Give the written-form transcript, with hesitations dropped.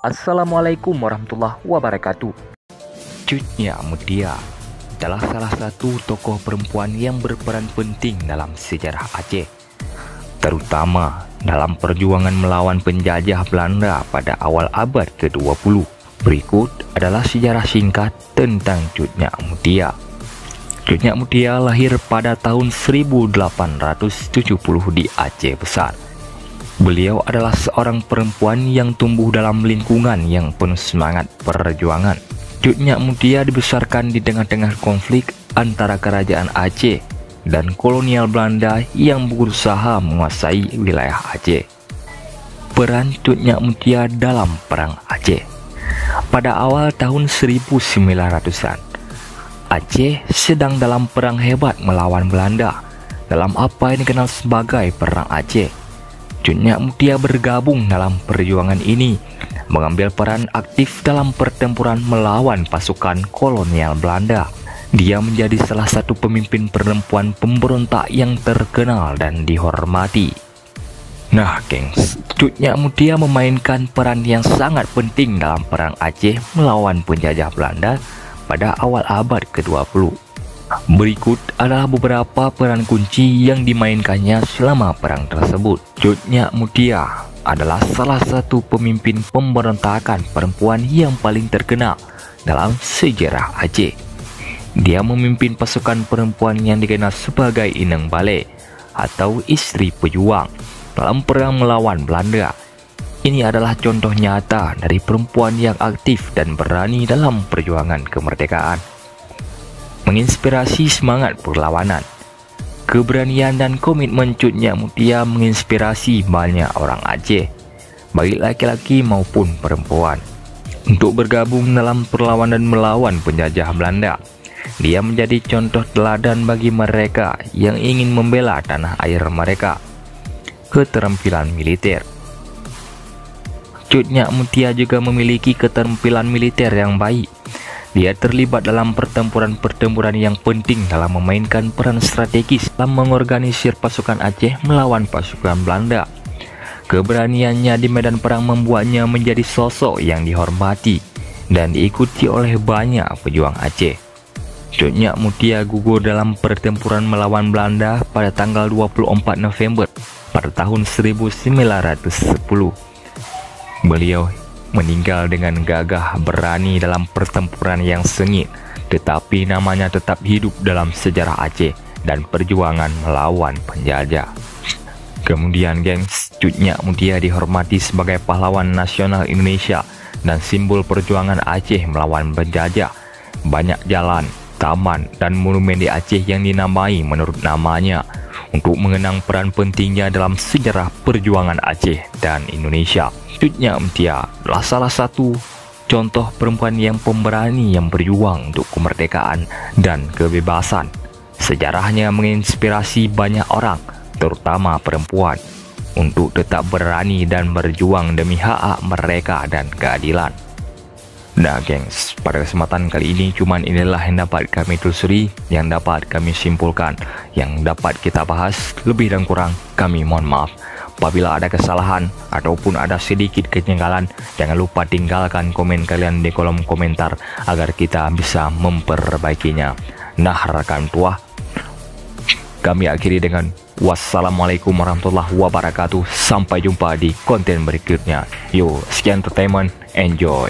Assalamualaikum warahmatullahi wabarakatuh. Cut Nyak Mutia adalah salah satu tokoh perempuan yang berperan penting dalam sejarah Aceh, terutama dalam perjuangan melawan penjajah Belanda pada awal abad ke-20. Berikut adalah sejarah singkat tentang Cut Nyak Mutia. Cut Nyak Mutia lahir pada tahun 1870 di Aceh Besar. Beliau adalah seorang perempuan yang tumbuh dalam lingkungan yang penuh semangat perjuangan. Cut Nyak Mutia dibesarkan di tengah-tengah konflik antara kerajaan Aceh dan kolonial Belanda yang berusaha menguasai wilayah Aceh. Peran Cut Nyak Mutia dalam Perang Aceh. Pada awal tahun 1900-an, Aceh sedang dalam perang hebat melawan Belanda dalam apa yang dikenal sebagai Perang Aceh. Cut Nyak Mutia bergabung dalam perjuangan ini, mengambil peran aktif dalam pertempuran melawan pasukan kolonial Belanda. Dia menjadi salah satu pemimpin perempuan pemberontak yang terkenal dan dihormati. Nah, gengs, Cut Nyak Mutia memainkan peran yang sangat penting dalam Perang Aceh melawan penjajah Belanda pada awal abad ke-20. Berikut adalah beberapa peran kunci yang dimainkannya selama perang tersebut. Cut Nyak Mutia adalah salah satu pemimpin pemberontakan perempuan yang paling terkenal dalam sejarah Aceh. Dia memimpin pasukan perempuan yang dikenal sebagai Ineng Balai atau istri pejuang dalam perang melawan Belanda. Ini adalah contoh nyata dari perempuan yang aktif dan berani dalam perjuangan kemerdekaan. Menginspirasi semangat perlawanan. Keberanian dan komitmen Cut Nyak Mutia menginspirasi banyak orang Aceh, baik laki-laki maupun perempuan, untuk bergabung dalam perlawanan melawan penjajah Belanda. Dia menjadi contoh teladan bagi mereka yang ingin membela tanah air mereka. Keterampilan militer. Cut Nyak Mutia juga memiliki keterampilan militer yang baik. Dia terlibat dalam pertempuran-pertempuran yang penting dalam memainkan peran strategis dalam mengorganisir pasukan Aceh melawan pasukan Belanda. Keberaniannya di medan perang membuatnya menjadi sosok yang dihormati dan diikuti oleh banyak pejuang Aceh. Cut Nyak Mutia gugur dalam pertempuran melawan Belanda pada tanggal 24 November pada tahun 1910. Beliau meninggal dengan gagah berani dalam pertempuran yang sengit, tetapi namanya tetap hidup dalam sejarah Aceh dan perjuangan melawan penjajah. Kemudian, gengs, Cut Nyak Mutia dihormati sebagai pahlawan nasional Indonesia dan simbol perjuangan Aceh melawan penjajah. Banyak jalan, taman, dan monumen di Aceh yang dinamai menurut namanya untuk mengenang peran pentingnya dalam sejarah perjuangan Aceh dan Indonesia. Cut Nyak Mutia adalah salah satu contoh perempuan yang pemberani yang berjuang untuk kemerdekaan dan kebebasan. Sejarahnya menginspirasi banyak orang, terutama perempuan, untuk tetap berani dan berjuang demi hak mereka dan keadilan. Nah, gengs, pada kesempatan kali ini cuman inilah yang dapat kami telusuri, yang dapat kami simpulkan, yang dapat kita bahas. Lebih dan kurang kami mohon maaf. Apabila ada kesalahan ataupun ada sedikit kejanggalan, jangan lupa tinggalkan komen kalian di kolom komentar agar kita bisa memperbaikinya. Nah, rekan tua, kami akhiri dengan wassalamualaikum warahmatullahi wabarakatuh. Sampai jumpa di konten berikutnya. Yo, sekian entertainment, enjoy.